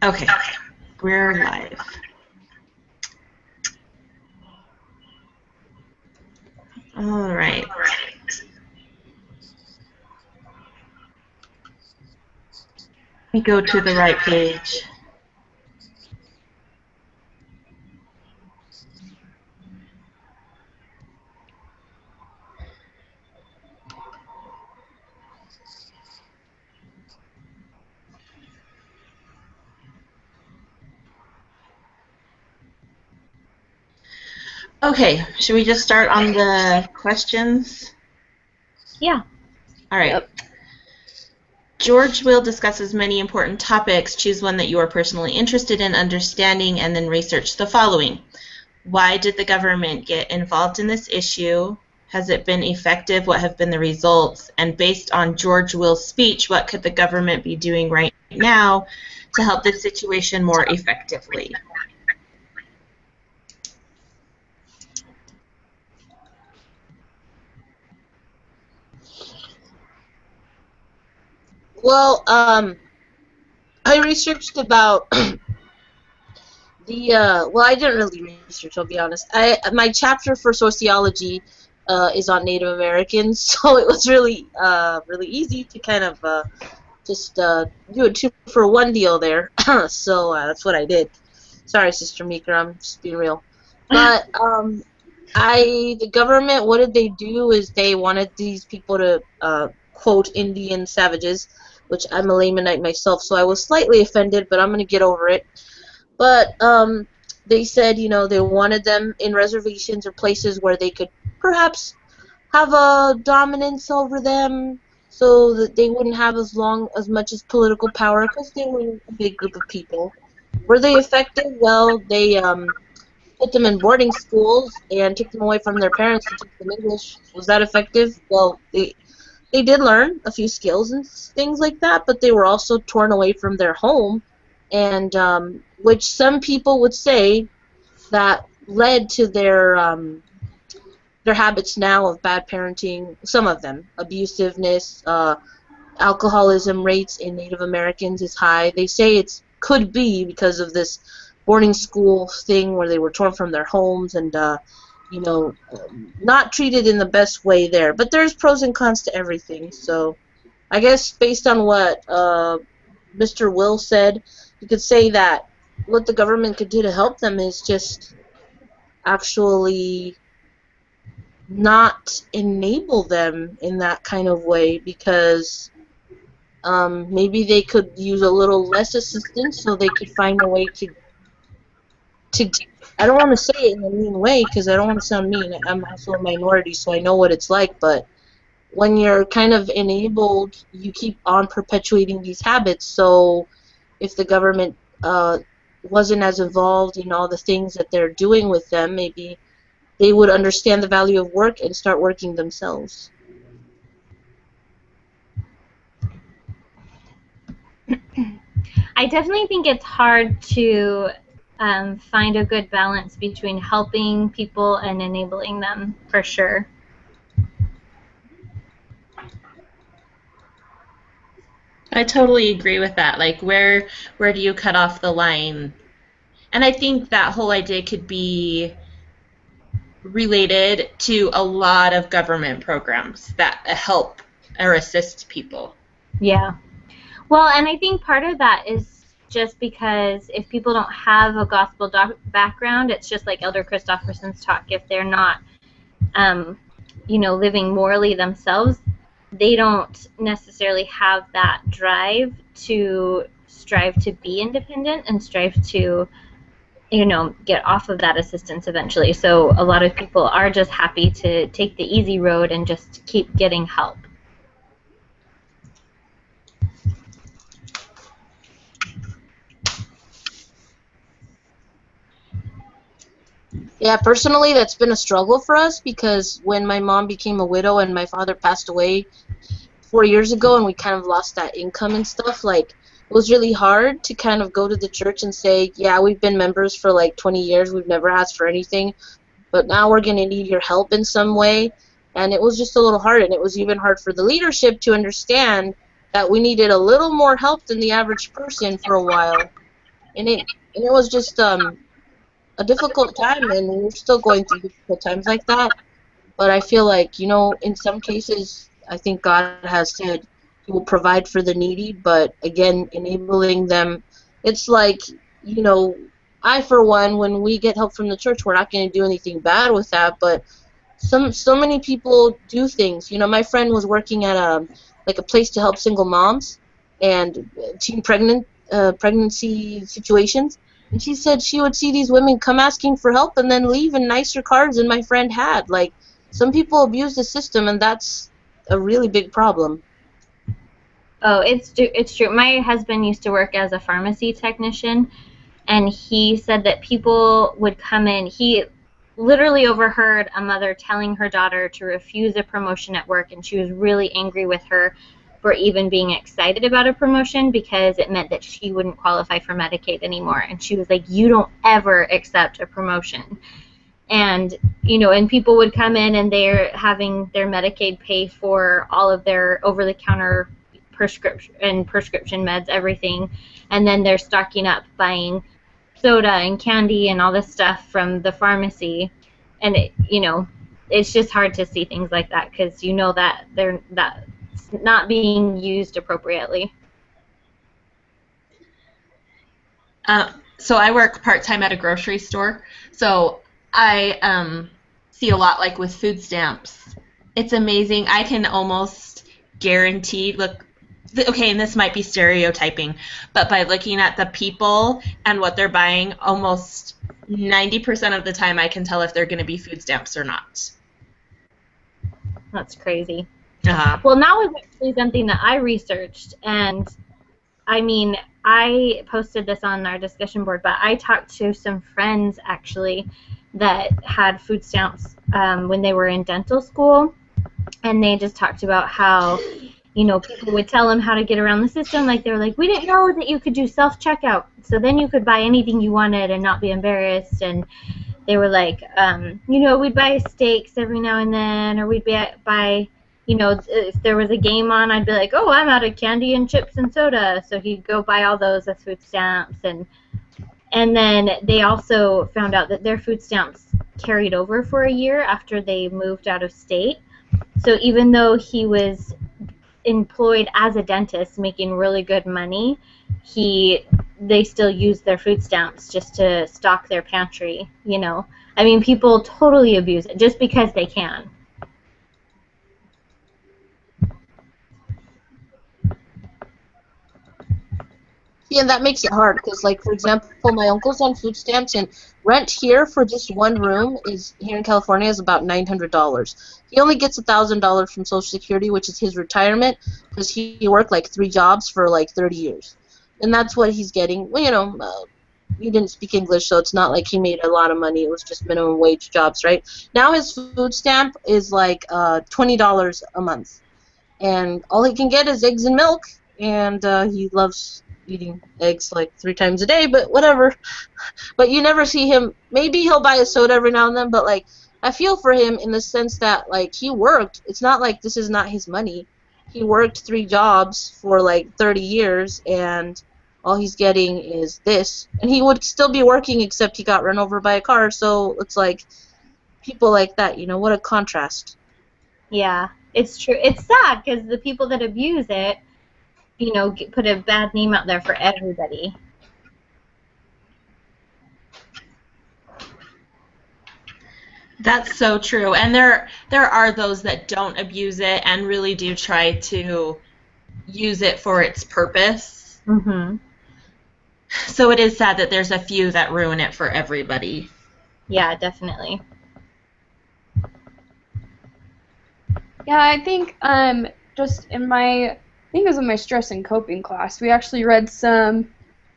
Okay, we're live. All right. Let me go to the right page. Okay, should we just start on the questions? Yeah. All right. Yep. George Will discusses many important topics. Choose one that you are personally interested in understanding and then research the following. Why did the government get involved in this issue? Has it been effective? What have been the results? And based on George Will's speech, what could the government be doing right now to help this situation more effectively? Well, I researched about well, I didn't really research, I'll be honest. My chapter for sociology is on Native Americans, so it was really easy to kind of just do a 2-for-1 deal there. So that's what I did. Sorry, Sister Meeker, I'm just being real. But the government, what did they do is they wanted these people to quote Indian savages, which I'm a laymanite myself, so I was slightly offended, but I'm going to get over it. But they said, they wanted them in reservations or places where they could perhaps have a dominance over them, so that they wouldn't have as much as political power, because they were a big group of people. Were they effective? Well, they put them in boarding schools and took them away from their parents to teach them English. Was that effective? Well, they did learn a few skills and things like that, but they were also torn away from their home, and which some people would say that led to their habits now of bad parenting. Some of them, abusiveness, alcoholism rates in Native Americans is high. They say it could be because of this boarding school thing where they were torn from their homes and not treated in the best way there. But there's pros and cons to everything. So I guess based on what Mr. Will said, you could say that what the government could do to help them is just actually not enable them in that kind of way, because maybe they could use a little less assistance so they could find a way to I don't want to say it in a mean way because I don't want to sound mean. I'm also a minority, so I know what it's like, but when you're kind of enabled, you keep on perpetuating these habits. So if the government wasn't as involved in all the things that they're doing with them, maybe they would understand the value of work and start working themselves. I definitely think it's hard to find a good balance between helping people and enabling them, for sure. I totally agree with that. Like, where do you cut off the line? And I think that whole idea could be related to a lot of government programs that help or assist people. Yeah. Well, and I think part of that is just because if people don't have a gospel background, it's just like Elder Christofferson's talk. If they're not, living morally themselves, they don't necessarily have that drive to strive to be independent and strive to, get off of that assistance eventually. So a lot of people are just happy to take the easy road and just keep getting help. Yeah, personally, that's been a struggle for us, because when my mom became a widow and my father passed away 4 years ago and we kind of lost that income and stuff, like, it was really hard to kind of go to the church and say, yeah, we've been members for like 20 years, we've never asked for anything, but now we're going to need your help in some way. And it was just a little hard, and it was even hard for the leadership to understand that we needed a little more help than the average person for a while. and it was just a difficult time, and we're still going through difficult times like that. But I feel like, in some cases, I think God has said He will provide for the needy, but again, enabling them, it's like, you know, I, for one, when we get help from the church, we're not going to do anything bad with that, but so many people do things. My friend was working at a place to help single moms and teen pregnancy situations, and she said she would see these women come asking for help and then leave in nicer cars than my friend had. Like, some people abuse the system, and that's a really big problem. Oh, it's true. My husband used to work as a pharmacy technician, and he said that people would come in. He literally overheard a mother telling her daughter to refuse a promotion at work, and she was really angry with her for even being excited about a promotion because it meant that she wouldn't qualify for Medicaid anymore. And she was like, "You don't ever accept a promotion." And and people would come in and they're having their Medicaid pay for all of their over-the-counter prescription meds, everything, and then they're stocking up buying soda and candy and all this stuff from the pharmacy, and it's just hard to see things like that because that that's not being used appropriately. So I work part-time at a grocery store, so I see a lot like with food stamps. It's amazing. I can almost guarantee, look, okay, and this might be stereotyping, but by looking at the people and what they're buying, almost 90% of the time I can tell if they're going to be food stamps or not. That's crazy. Uh-huh. Well, that was actually something that I researched, and I mean, I posted this on our discussion board, but I talked to some friends actually that had food stamps when they were in dental school, and they just talked about how, people would tell them how to get around the system. Like, they were like, we didn't know that you could do self-checkout, so then you could buy anything you wanted and not be embarrassed. And they were like, we'd buy steaks every now and then, or we'd buy, if there was a game on, I'd be like, oh, I'm out of candy and chips and soda. So he'd go buy all those with food stamps. And then they also found out that their food stamps carried over for a year after they moved out of state. So even though he was employed as a dentist making really good money, they still use their food stamps just to stock their pantry. I mean, people totally abuse it just because they can. Yeah, and that makes it hard because, like, for example, my uncle's on food stamps, and rent here for just one room here in California is about $900. He only gets $1,000 from Social Security, which is his retirement, because he worked like 3 jobs for like 30 years, and that's what he's getting. Well, he didn't speak English, so it's not like he made a lot of money. It was just minimum wage jobs, right? Now his food stamp is like $20 a month, and all he can get is eggs and milk, and he loves eating eggs like 3 times a day, but whatever. But you never see him. Maybe he'll buy a soda every now and then, but like, I feel for him in the sense that, like, he worked. It's not like this is not his money. He worked 3 jobs for like 30 years, and all he's getting is this. And he would still be working, except he got run over by a car. So it's like, people like that, what a contrast. Yeah, it's true. It's sad because the people that abuse it, put a bad name out there for everybody. That's so true. And there are those that don't abuse it and really do try to use it for its purpose. Mm-hmm. So it is sad that there's a few that ruin it for everybody. Yeah, definitely. Yeah, I think just I think it was in my stress and coping class, we actually read some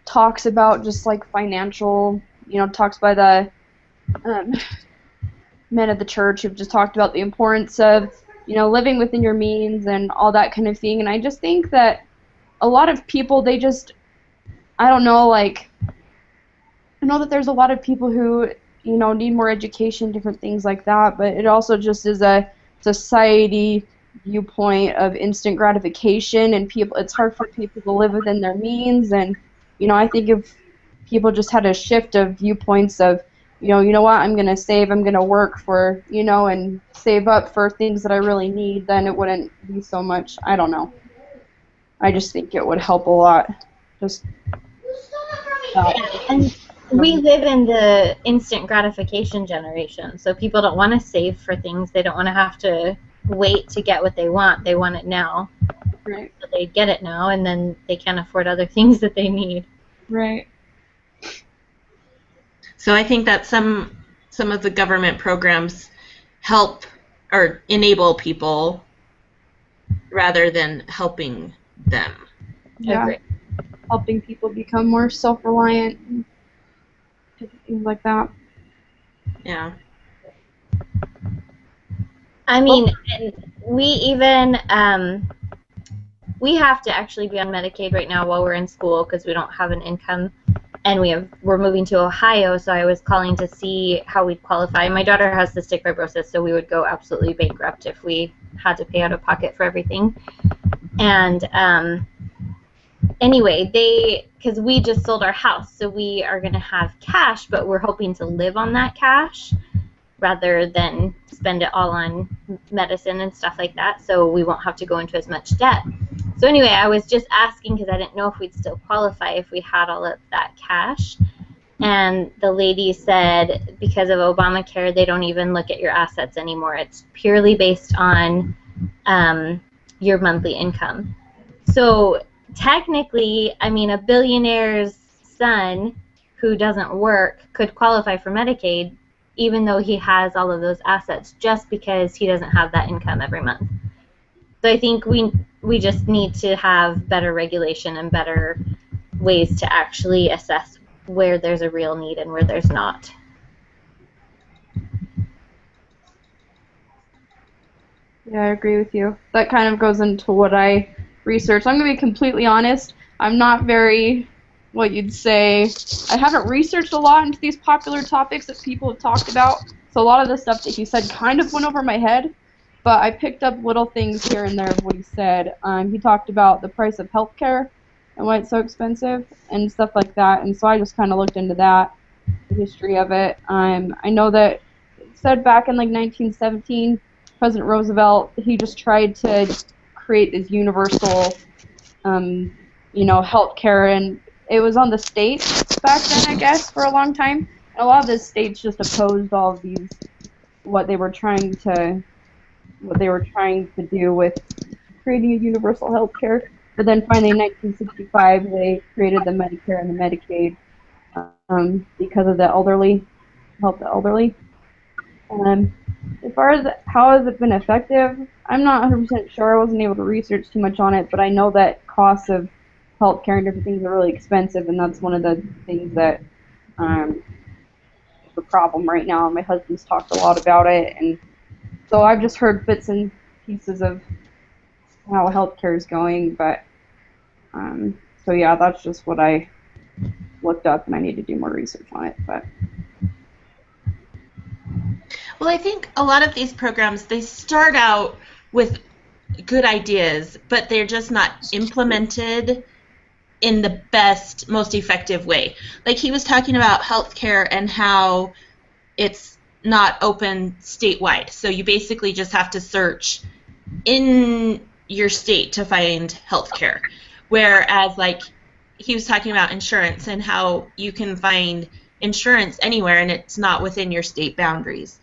talks about just like financial, talks by the men of the church who've just talked about the importance of, living within your means and all that kind of thing. And I just think that a lot of people, they just, I don't know, like, I know that there's a lot of people who, need more education, different things like that, but it also just is a society viewpoint of instant gratification, and it's hard for people to live within their means. And I think if people just had a shift of viewpoints of, you know what, I'm going to save, I'm going to work for, and save up for things that I really need, then it wouldn't be so much, I don't know. I just think it would help a lot. Just And we live in the instant gratification generation, so people don't want to save for things. They don't want to have to wait to get what they want. They want it now. Right. So they get it now, and then they can't afford other things that they need. Right. So I think that some of the government programs help or enable people rather than helping them. Yeah. Agree. Helping people become more self-reliant and things like that. Yeah. I mean, and we even we have to actually be on Medicaid right now while we're in school because we don't have an income, and we're moving to Ohio. So I was calling to see how we'd qualify. My daughter has cystic fibrosis, so we would go absolutely bankrupt if we had to pay out of pocket for everything. And anyway, because we just sold our house, so we are going to have cash, but we're hoping to live on that cash rather than spend it all on medicine and stuff like that, so we won't have to go into as much debt. So anyway, I was just asking because I didn't know if we'd still qualify if we had all of that cash. And the lady said because of Obamacare, they don't even look at your assets anymore. It's purely based on your monthly income. So technically, I mean, a billionaire's son who doesn't work could qualify for Medicaid even though he has all of those assets just because he doesn't have that income every month. So I think we just need to have better regulation and better ways to actually assess where there's a real need and where there's not. Yeah, I agree with you. That kind of goes into what I researched. I'm going to be completely honest. I'm not very, what you'd say, I haven't researched a lot into these popular topics that people have talked about. So a lot of the stuff that he said kind of went over my head, but I picked up little things here and there of what he said. He talked about the price of healthcare and why it's so expensive and stuff like that. And so I just kind of looked into that, the history of it. I know that it said back in like 1917, President Roosevelt, he just tried to create this universal, health care, and it was on the states back then, I guess, for a long time. And a lot of the states just opposed all of these, what they were trying to do with creating a universal health care. But then finally, in 1965, they created the Medicare and the Medicaid because of the elderly, help the elderly. As far as how has it been effective, I'm not 100% sure. I wasn't able to research too much on it, but I know that costs of healthcare and different things are really expensive, and that's one of the things that is a problem right now. My husband's talked a lot about it, and so I've just heard bits and pieces of how healthcare is going, but so yeah, that's just what I looked up, and I need to do more research on it, but. Well, I think a lot of these programs, they start out with good ideas, but they're just not implemented in the best, most effective way. Like he was talking about healthcare and how it's not open statewide. So you basically just have to search in your state to find healthcare. Whereas like he was talking about insurance and how you can find insurance anywhere and it's not within your state boundaries.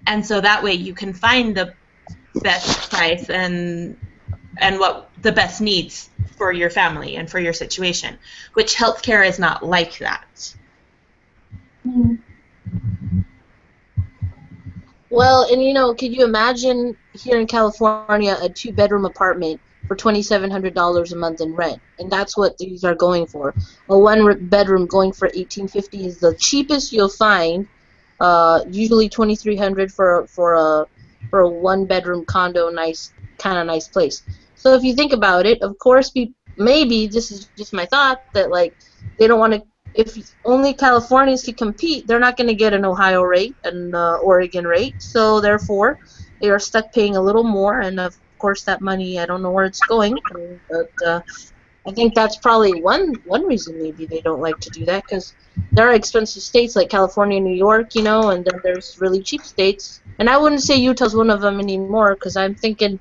And so that way you can find the best price and what the best needs for your family and for your situation, which healthcare is not like that. Well, and could you imagine here in California a 2-bedroom apartment for $2,700 a month in rent, and that's what these are going for. A 1-bedroom going for $1,850 is the cheapest you'll find. Usually $2,300 for a 1-bedroom condo, nice place. So if you think about it, of course, maybe this is just my thought that like they don't want to. If only Californians can compete, they're not going to get an Ohio rate and Oregon rate. So therefore, they are stuck paying a little more. And of course, that money, I don't know where it's going, but I think that's probably one reason maybe they don't like to do that, because there are expensive states like California, New York, you know, and then there's really cheap states. And I wouldn't say Utah's one of them anymore, because I'm thinking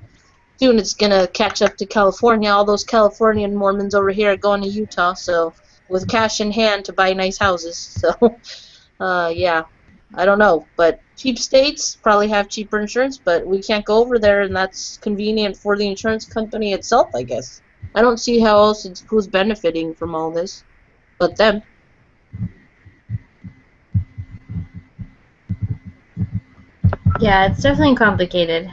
soon it's gonna catch up to California. All those Californian Mormons over here are going to Utah, so with cash in hand to buy nice houses. So, yeah, I don't know, but cheap states probably have cheaper insurance, but we can't go over there, and that's convenient for the insurance company itself, I guess. I don't see how else who's benefiting from all this, but them. Yeah, it's definitely complicated.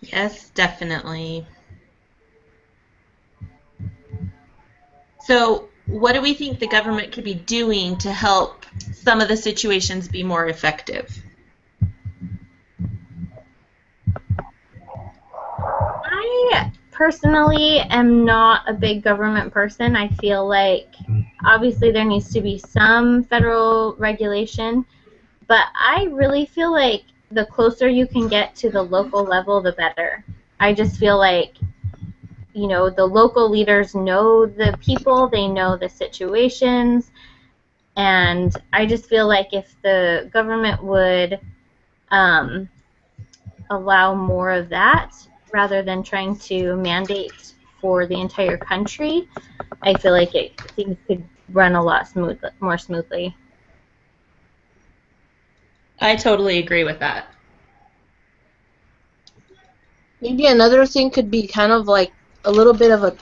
Yes, definitely. So, what do we think the government could be doing to help some of the situations be more effective? I personally am not a big government person. I feel like obviously there needs to be some federal regulation, but I really feel like the closer you can get to the local level, the better. I just feel like, you know, the local leaders know the people, they know the situations, and I just feel like if the government would allow more of that rather than trying to mandate for the entire country, I feel like things could run a lot more smoothly. I totally agree with that. Maybe another thing could be kind of like a little bit of a,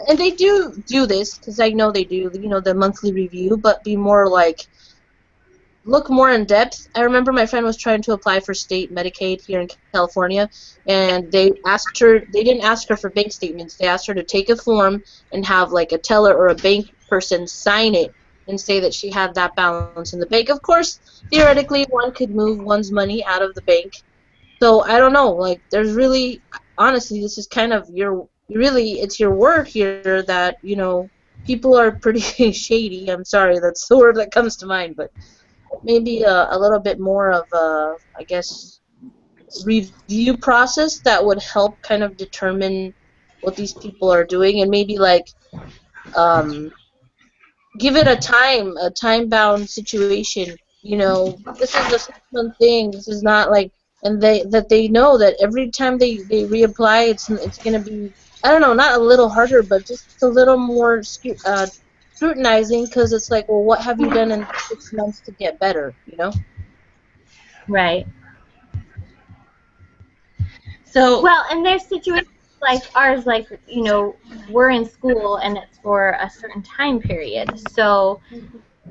and they do this because I know they do, you know, the monthly review, but be more like look more in depth. I remember my friend was trying to apply for state Medicaid here in California, and they didn't ask her for bank statements. They asked her to take a form and have like a teller or a bank person sign it and say that she had that balance in the bank. Of course, theoretically, one could move one's money out of the bank. So I don't know, like there's really, honestly, this is kind of it's your word here that, you know, people are pretty shady. I'm sorry, that's the word that comes to mind, but maybe a little bit more of a, I guess, review process that would help kind of determine what these people are doing, and maybe like um, give it a time-bound situation. You know, this is a 6-month thing. This is not like, and they know that every time they reapply, it's gonna be, I don't know, not a little harder, but just a little more scrutinizing, because it's like, well, what have you done in 6 months to get better? You know. Right. So, Well, and there's situations like ours, like, you know, we're in school and it's for a certain time period. So,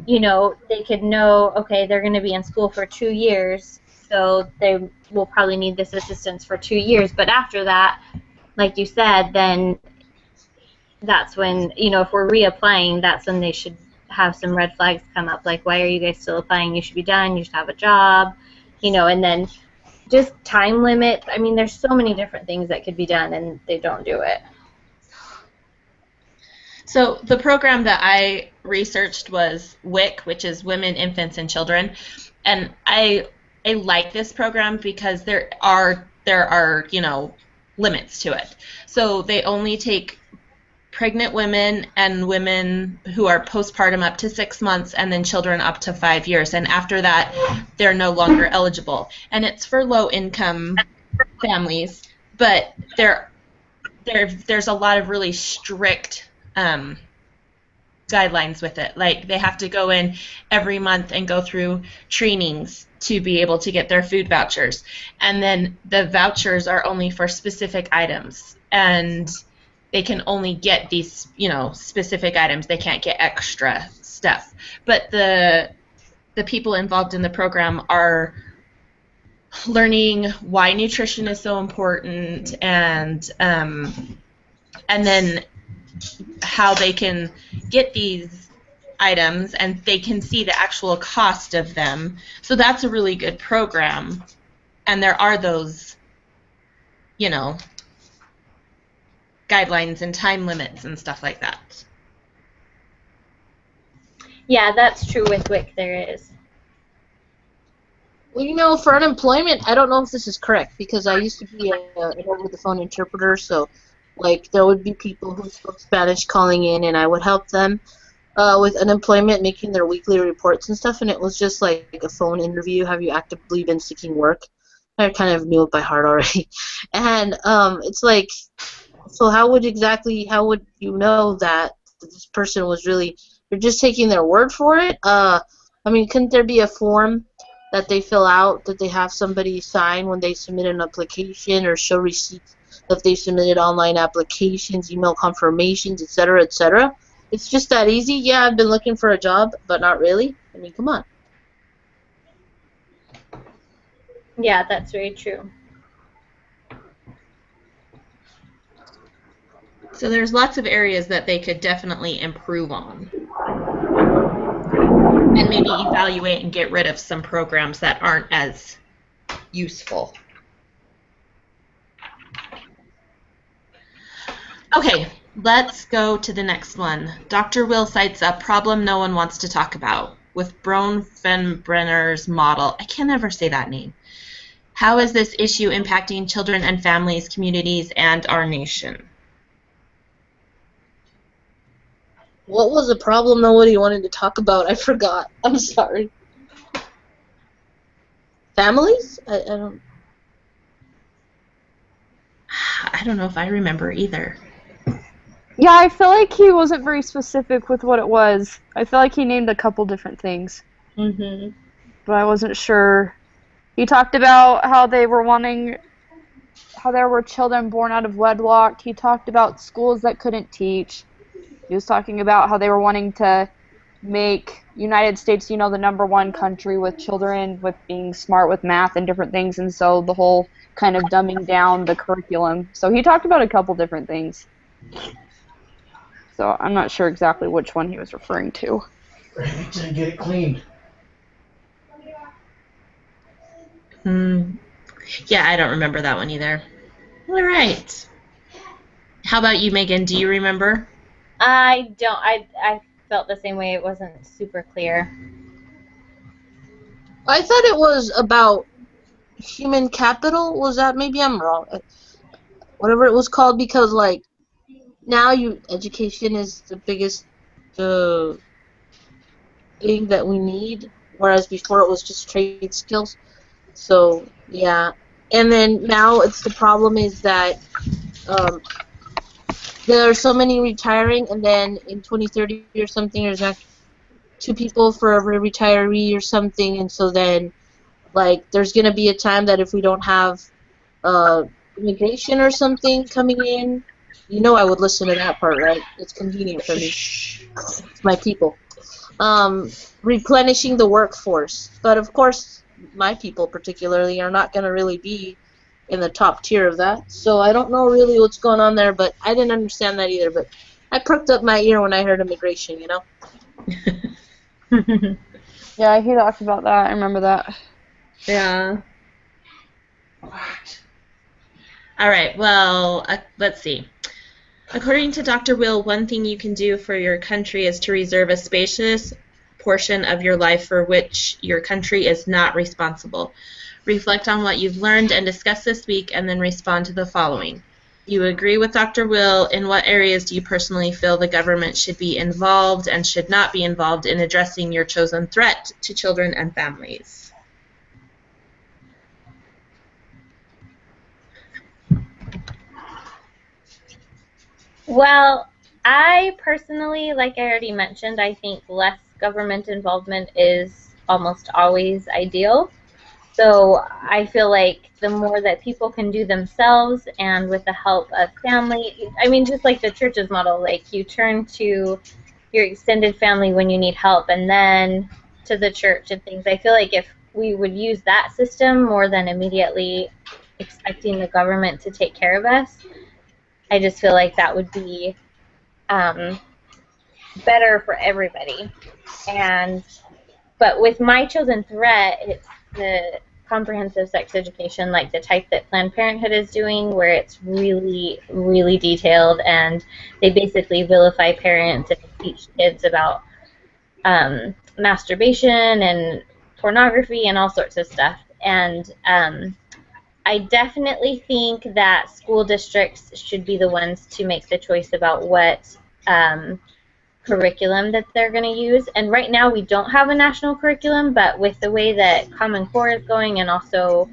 you know, they could know, okay, they're going to be in school for 2 years, so they will probably need this assistance for 2 years. But after that, like you said, then that's when, you know, if we're reapplying, that's when they should have some red flags come up, like, why are you guys still applying? You should be done. You should have a job, you know, and then just time limit. I mean, there's so many different things that could be done, and they don't do it. so the program that I researched was WIC, which is Women, Infants, and Children, and I like this program because there are you know, limits to it. So they only take pregnant women and women who are postpartum up to 6 months, and then children up to 5 years, and after that they're no longer eligible. And it's for low income families, but there's a lot of really strict guidelines with it. Like they have to go in every month and go through trainings to be able to get their food vouchers, and then the vouchers are only for specific items, and they can only get these, you know, specific items. They can't get extra stuff. But the people involved in the program are learning why nutrition is so important, and then how they can get these items, and they can see the actual cost of them. So that's a really good program. And there are those, you know, guidelines and time limits and stuff like that. Yeah, that's true with WIC, there is. Well, you know, for unemployment, I don't know if this is correct, because I used to be an over-the-phone interpreter, so Like, there would be people who spoke Spanish calling in, and I would help them with unemployment, making their weekly reports and stuff, and it was just like a phone interview. Have you actively been seeking work? I kind of knew it by heart already. And it's like, so how would you know that this person was really, you're just taking their word for it? I mean, couldn't there be a form that they fill out, that they have somebody sign when they submit an application, or show receipts that they submitted online applications, email confirmations, etc., etc.? It's just that easy. Yeah, I've been looking for a job, but not really. I mean, come on. Yeah, that's very true. So there's lots of areas that they could definitely improve on. And maybe evaluate and get rid of some programs that aren't as useful. Okay, let's go to the next one. Dr. Will cites a problem no one wants to talk about with Bronfenbrenner's model. I can never say that name. How is this issue impacting children and families, communities, and our nation? What was the problem nobody wanted to talk about? I forgot. I'm sorry. Families? I don't know if I remember either. Yeah, I feel like he wasn't very specific with what it was. I feel like he named a couple different things, but I wasn't sure. He talked about how they were wanting, how there were children born out of wedlock. He talked about schools that couldn't teach. He was talking about how they were wanting to make United States, the #1 country with children with being smart with math and different things, and so the whole kind of dumbing down the curriculum. So he talked about a couple different things. So I'm not sure exactly which one he was referring to. Remington, get it cleaned. Yeah, I don't remember that one either. All right. How about you, Megan? Do you remember? I don't. I felt the same way. It wasn't super clear. I thought it was about human capital. Was that, maybe I'm wrong? Whatever it was called, because like now education is the biggest thing that we need, whereas before it was just trade skills. So yeah, and then now the problem is that there are so many retiring, and then in 2030 or something, there's not 2 people for every retiree or something, and so then like there's gonna be a time that if we don't have immigration or something coming in, I would listen to that part, right? It's convenient for me. It's my people. Replenishing the workforce, but of course my people particularly are not going to really be in the top tier of that, so I don't know really what's going on there, but I didn't understand that either, but I perked up my ear when I heard immigration. Yeah, he talked about that. I remember that. Yeah. All right, well, let's see. According to Dr. Will, one thing you can do for your country is to reserve a spacious portion of your life for which your country is not responsible. Reflect on what you've learned and discuss this week, and then respond to the following. You agree with Dr. Will. In what areas do you personally feel the government should be involved and should not be involved in addressing your chosen threat to children and families? Well, I personally, like I already mentioned, I think less government involvement is almost always ideal. So I feel like the more that people can do themselves and with the help of family, I mean, just like the church's model, like you turn to your extended family when you need help and then to the church and things. I feel like if we would use that system more than immediately expecting the government to take care of us, I just feel like that would be better for everybody. But with my chosen threat, it's the comprehensive sex education, like the type that Planned Parenthood is doing, where it's really, really detailed, and they basically vilify parents and teach kids about masturbation and pornography and all sorts of stuff. And I definitely think that school districts should be the ones to make the choice about what curriculum that they're going to use. And right now we don't have a national curriculum, but with the way that Common Core is going, and also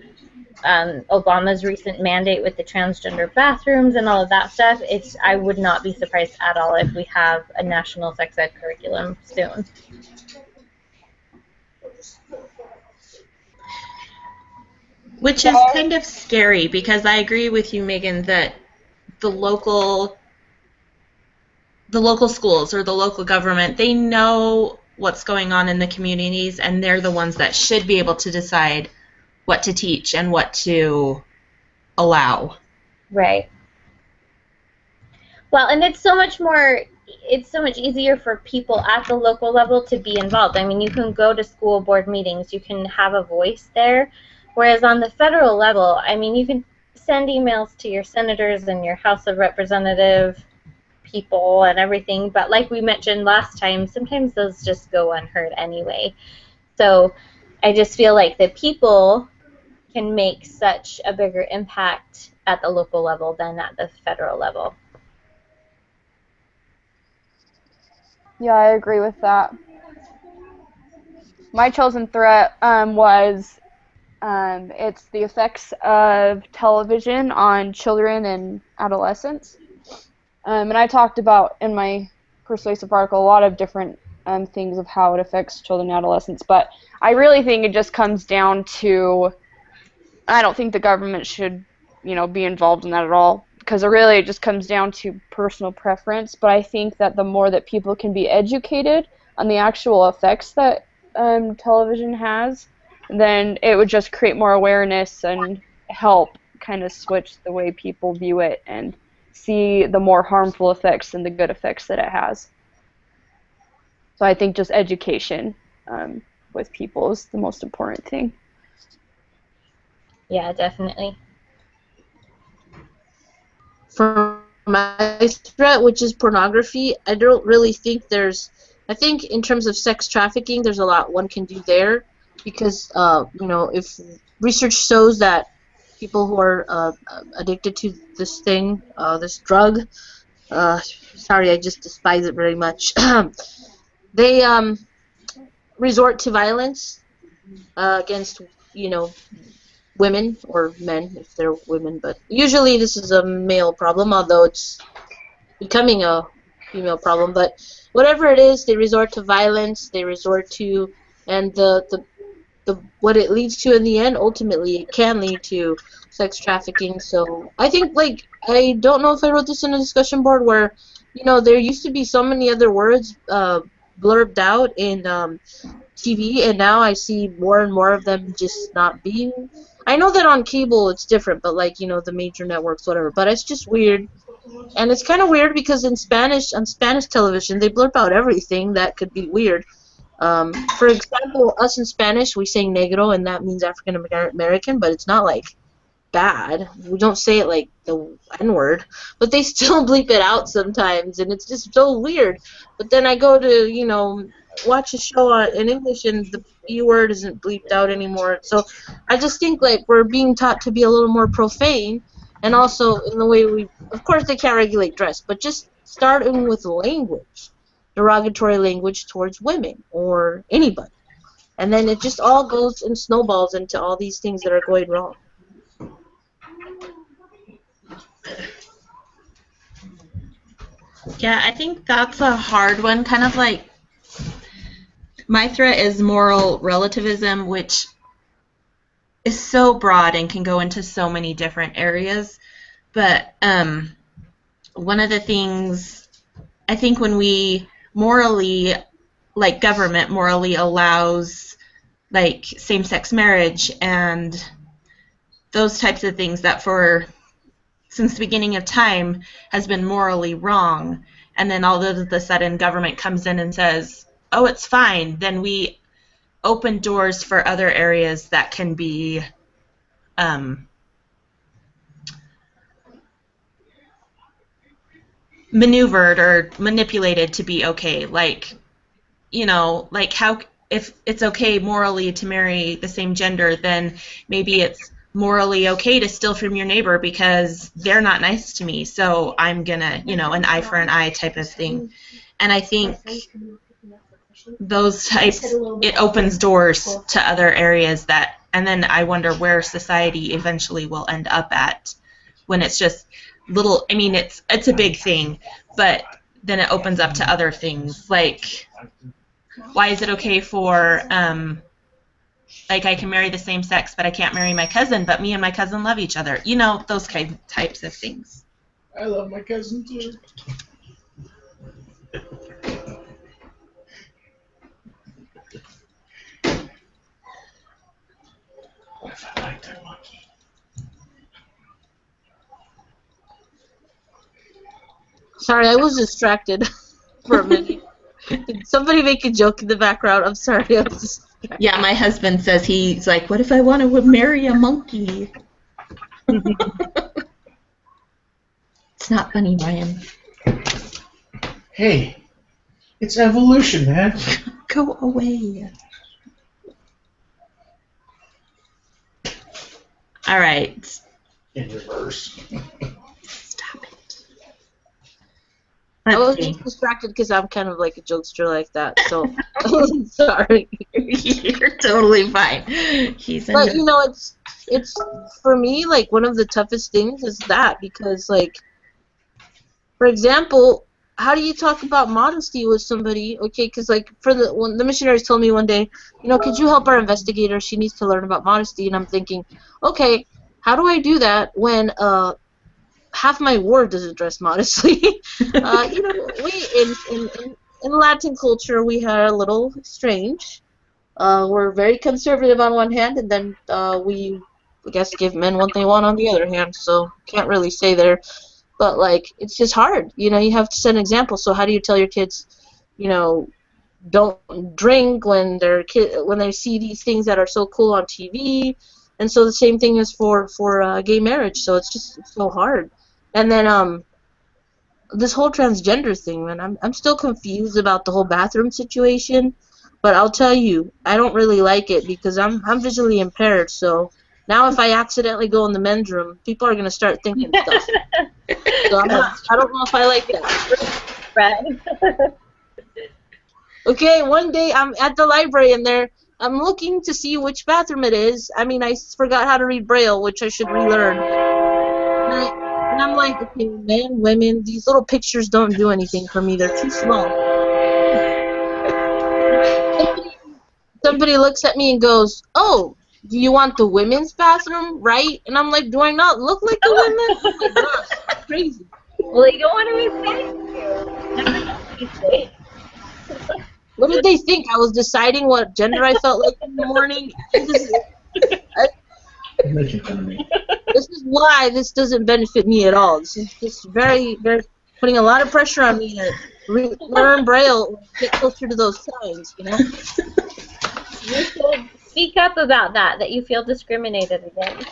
Obama's recent mandate with the transgender bathrooms and all of that stuff, I would not be surprised at all if we have a national sex ed curriculum soon. Which is kind of scary, because I agree with you, Megan, that the local schools or the local government, they know what's going on in the communities, and they're the ones that should be able to decide what to teach and what to allow. Right. Well, and it's so much easier for people at the local level to be involved. I mean, you can go to school board meetings, you can have a voice there, whereas on the federal level, I mean, you can send emails to your senators and your House of Representative people and everything, but like we mentioned last time, sometimes those just go unheard anyway. So I just feel like the people can make such a bigger impact at the local level than at the federal level. Yeah, I agree with that. My chosen threat was it's the effects of television on children and adolescents. And I talked about in my persuasive article a lot of different things of how it affects children and adolescents, but I really think it just comes down to, I don't think the government should, be involved in that at all, because it just comes down to personal preference. But I think that the more that people can be educated on the actual effects that television has, then it would just create more awareness and help kind of switch the way people view it and see the more harmful effects than the good effects that it has. So I think just education with people is the most important thing. Yeah, definitely. For my threat, which is pornography, I don't really think I think in terms of sex trafficking, there's a lot one can do there, because, if research shows that people who are addicted to this thing, this drug, sorry, I just despise it very much, they resort to violence against, women or men if they're women, but usually this is a male problem, although it's becoming a female problem. But whatever it is, they resort to violence, and the what it leads to in the end, ultimately it can lead to sex trafficking. So I think, like, I don't know if I wrote this in a discussion board where, there used to be so many other words blurbed out in TV, and now I see more and more of them just not being. I know that on cable it's different, but like, the major networks, whatever. But it's just weird, and it's kind of weird because on Spanish television, they blurb out everything that could be weird. For example, us in Spanish, we say negro, and that means African American, but it's not like bad. We don't say it like the N-word, but they still bleep it out sometimes, and it's just so weird. But then I go to, watch a show in English, and the B word isn't bleeped out anymore. So I just think, like, we're being taught to be a little more profane, and also in the way of course they can't regulate dress, but just starting with language, derogatory language towards women or anybody. And then it just all goes and snowballs into all these things that are going wrong. Yeah, I think that's a hard one. Kind of like, my threat is moral relativism, which is so broad and can go into so many different areas. But one of the things, I think, when we morally, like government morally allows like same-sex marriage and those types of things that since the beginning of time has been morally wrong, and then all of a sudden government comes in and says, oh, it's fine, then we open doors for other areas that can be maneuvered or manipulated to be okay. Like, like how, if it's okay morally to marry the same gender, then maybe it's morally okay to steal from your neighbor because they're not nice to me, so I'm gonna, an eye for an eye type of thing. And I think those types, it opens doors to other areas and then I wonder where society eventually will end up at when it's just little, it's a big thing, but then it opens up to other things, like, why is it okay for, like, I can marry the same sex, but I can't marry my cousin, but me and my cousin love each other. Those types of things. I love my cousin too. What if I like that monkey? Sorry, I was distracted for a minute. Did somebody make a joke in the background? I'm sorry, I was distracted. Yeah, my husband says he's like, what if I want to marry a monkey? It's not funny, Ryan. Hey, it's evolution, man. Go away. All right. In reverse. Stop it. I was Let's see. just distracted because I'm kind of like a jokester like that, so sorry. You're totally fine. But it's for me, like, one of the toughest things is that, because, like, for example, how do you talk about modesty with somebody? Okay, because, like, when the missionaries told me one day, could you help our investigator? She needs to learn about modesty. And I'm thinking, okay, how do I do that when half my ward doesn't dress modestly? In Latin culture, we are a little strange. We're very conservative on one hand, and then we, I guess, give men what they want on the other hand. So can't really say there. But, like, it's just hard. You have to set an example. So how do you tell your kids, don't drink when when they see these things that are so cool on TV? And so the same thing is for gay marriage. So it's so hard. And then this whole transgender thing, man, I'm still confused about the whole bathroom situation. But I'll tell you, I don't really like it because I'm visually impaired. So now if I accidentally go in the men's room, people are gonna start thinking stuff. So I don't know if I like that. Right. Okay, one day I'm at the library and I'm looking to see which bathroom it is. I forgot how to read Braille, which I should relearn. And I'm like, okay, men, women, these little pictures don't do anything for me. They're too small. Somebody looks at me and goes, "Oh, do you want the women's bathroom, right?" And I'm like, "Do I not look like a woman?" Oh my gosh, that's crazy. Well, you don't want to offend you. What did they think? I was deciding what gender I felt like in the morning? This is why this doesn't benefit me at all. This is just very, very putting a lot of pressure on me to learn Braille, get closer to those signs, You should speak up about that you feel discriminated against.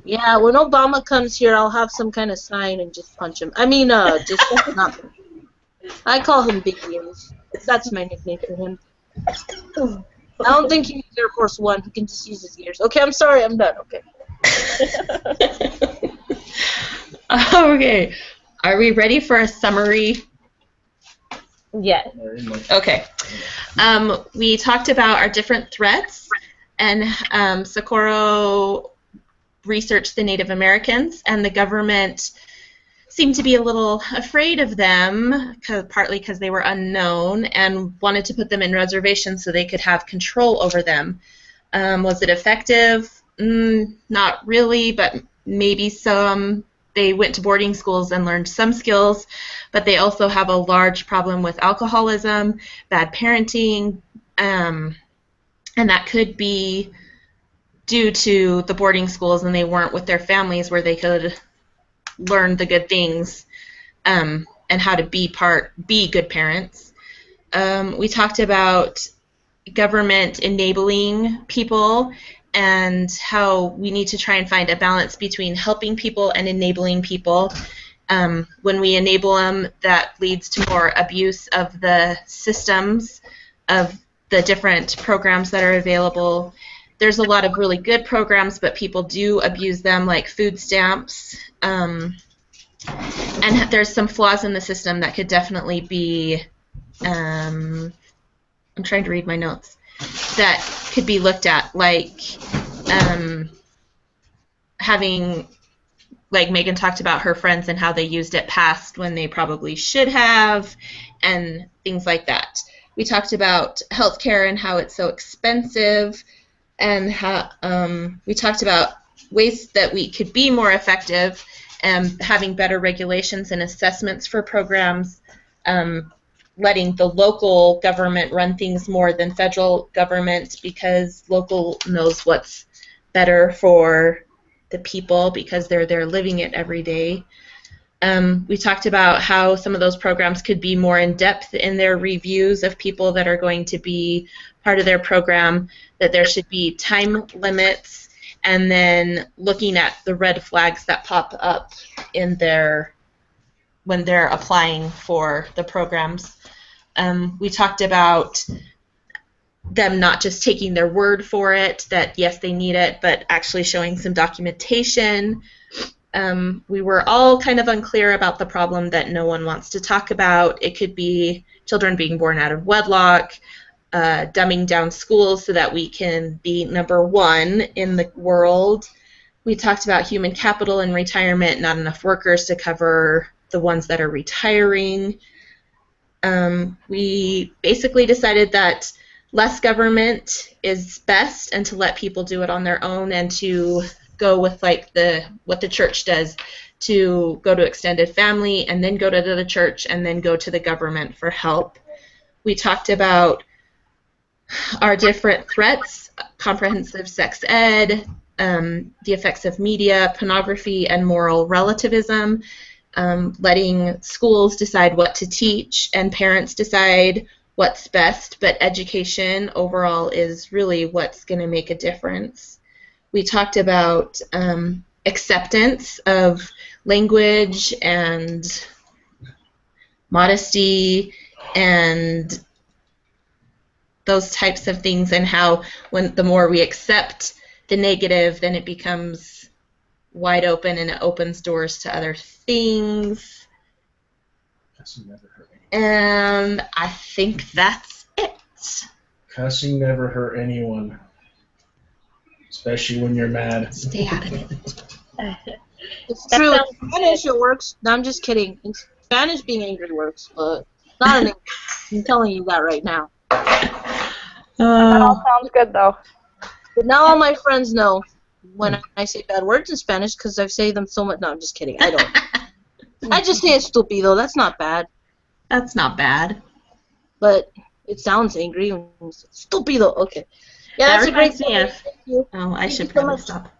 Yeah, when Obama comes here, I'll have some kind of sign and just punch him. Just not. I call him Big Ears. That's my nickname for him. I don't think he needs Air Force One. He can just use his ears. Okay, I'm sorry. I'm done. Okay. Okay. Are we ready for a summary? Yes. Okay. We talked about our different threats, and Socorro researched the Native Americans, and the government seemed to be a little afraid of them, partly because they were unknown, and wanted to put them in reservations so they could have control over them. Was it effective? Not really, but maybe some. They went to boarding schools and learned some skills, but they also have a large problem with alcoholism, bad parenting, and that could be due to the boarding schools, and they weren't with their families where they could learn the good things and how to be good parents. We talked about government enabling people and how we need to try and find a balance between helping people and enabling people. When we enable them, that leads to more abuse of the systems, of the different programs that are available, there's a lot of really good programs, but people do abuse them, like food stamps. And there's some flaws in the system that could definitely be, I'm trying to read my notes, that could be looked at, like having, like Megan talked about her friends and how they used it past when they probably should have, and things like that. We talked about healthcare and how it's so expensive, and how we talked about ways that we could be more effective and having better regulations and assessments for programs, letting the local government run things more than federal government, because local knows what's better for the people because they're there living it every day. We talked about how some of those programs could be more in depth in their reviews of people that are going to be part of their program, that there should be time limits, and then looking at the red flags that pop up in their when they're applying for the programs. We talked about them not just taking their word for it, that yes, they need it, but actually showing some documentation. We were all kind of unclear about the problem that no one wants to talk about. It could be children being born out of wedlock, dumbing down schools so that we can be #1 in the world. We talked about human capital and retirement, not enough workers to cover the ones that are retiring. We basically decided that less government is best, and to let people do it on their own, and to go with like what the church does, to go to extended family and then go to the church and then go to the government for help. We talked about our different threats, comprehensive sex ed, the effects of media, pornography, and moral relativism, letting schools decide what to teach and parents decide what's best, but education overall is really what's going to make a difference. We talked about acceptance of language and modesty and those types of things, and how the more we accept the negative, then it becomes wide open and it opens doors to other things. Cussing never hurt anyone. And I think that's it. Cussing never hurt anyone. Especially when you're mad. Stay out of it. It's true. In Spanish, it works. No, I'm just kidding. In Spanish, being angry works, but not in English. I'm telling you that right now. That all sounds good, though. But now all my friends know when I say bad words in Spanish because I say them so much. No, I'm just kidding. I don't. I just say estúpido. That's not bad. That's not bad. But it sounds angry when you say estúpido. Okay. Yeah, That that's a great reminds me point. of- Thank you. Oh, I Thank should you so probably much. stop.